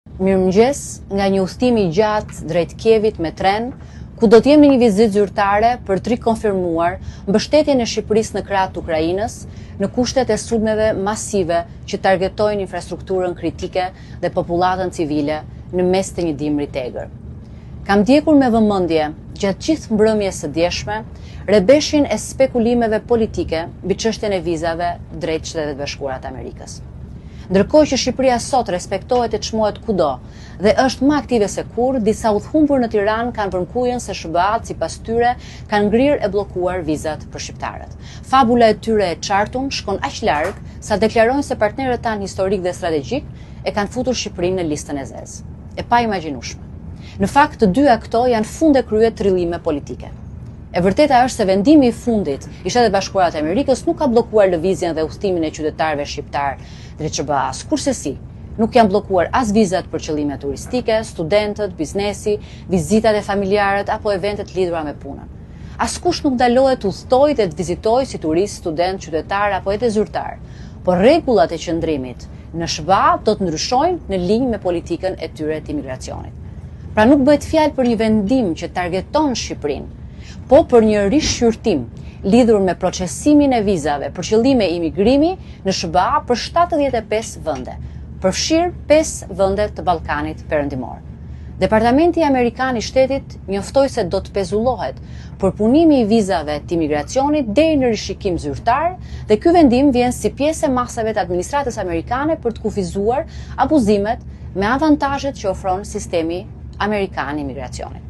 Mirëmëngjes nga një udhëtim i gjatë drejt Kievit me tren, ku do të jemi në një vizitë zyrtare për të rikonfirmuar mbështetjen e Shqipërisë në krah të Ukrainës në kushtet e sulmeve masive që targetojnë infrastrukturën kritike dhe popullatën civile në mes të një dimri të egër. Kam ndjekur me vëmendje gjatë gjithë mbrëmjes së djeshme rrebeshjen e spekulimeve politike mbi çështjen e vizave drejt Shtetet Bashkuara të Amerikës. Ndërkohë që Shqipëria sot respektohet e çmohet kudo dhe është më aktive se kur, disa udhëhumbur në Tiranë kanë vërkujen se SBA-t sipas tyre kanë ngrirë e bllokuar vizat për shqiptarët. Fabula e tyre e qartun shkon aq larg sa deklarojnë se partnerët tanë historik dhe strategjik e kanë futur Shqipërinë në listën e zezë. E pa imagjinueshme. Në fakt, të dyja këto janë funde krye trillime politike. E vërteta është se vendimi i fundit i Shtetet Bashkuara të Amerikës nuk ka bllokuar lëvizjen dhe udhëtimin e qytetarëve shqiptar drejt SBA-s. Kurse nuk janë bllokuar as vizat për qëllime turistike, studentët, biznesi, vizitat e familjarët apo eventet lidhura me punën. Askush nuk ndalohet të udhtojë dhe të vizitojë si turist, student, qytetar apo edhe zyrtar, por rregullat e qëndrimit në SBA do të ndryshojnë në linjë me politikën e tyre të imigracionit. Pra nuk bëhet fjalë për një vendim që targeton Shqipërinë, po për një rishqyrtim lidhur me procesimin e vizave për qëllime imigrimi në SBA për 75 vende, përfshirë 5 vende të Ballkanit Perëndimor. Departamenti Amerikan i Shtetit njoftoi se do të pezullohet për punimi i vizave të imigracionit deri në rishikim zyrtar dhe ky vendim vjen si pjesë e masave të administratës amerikane për të kufizuar abuzimet me avantazhet që ofron sistemi amerikan i imigracionit.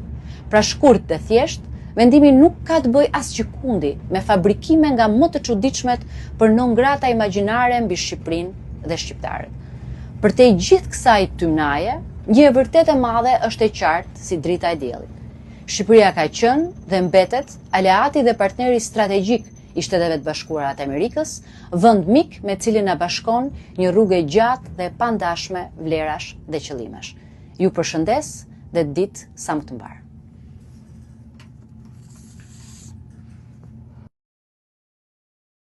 Pra shkurt dhe thjesht, vendimi nuk ka të bëjë asgjikundi me fabrikime nga më të çuditshmet për non grata imagjinare mbi Shqipërinë dhe shqiptarët. Për te gjithë kësaj tymnaje, një e vërtet e madhe është e qartë si drita e diellit. Shqipëria ka qenë dhe mbetet aleati dhe partneri strategjik i Shteteve të Bashkuara të Amerikës, vend mik me cilin na bashkon një rrugë e gjatë dhe e pandashme vlerash dhe qëllimesh. Ju përshëndes dhe ditë sa më të mbar.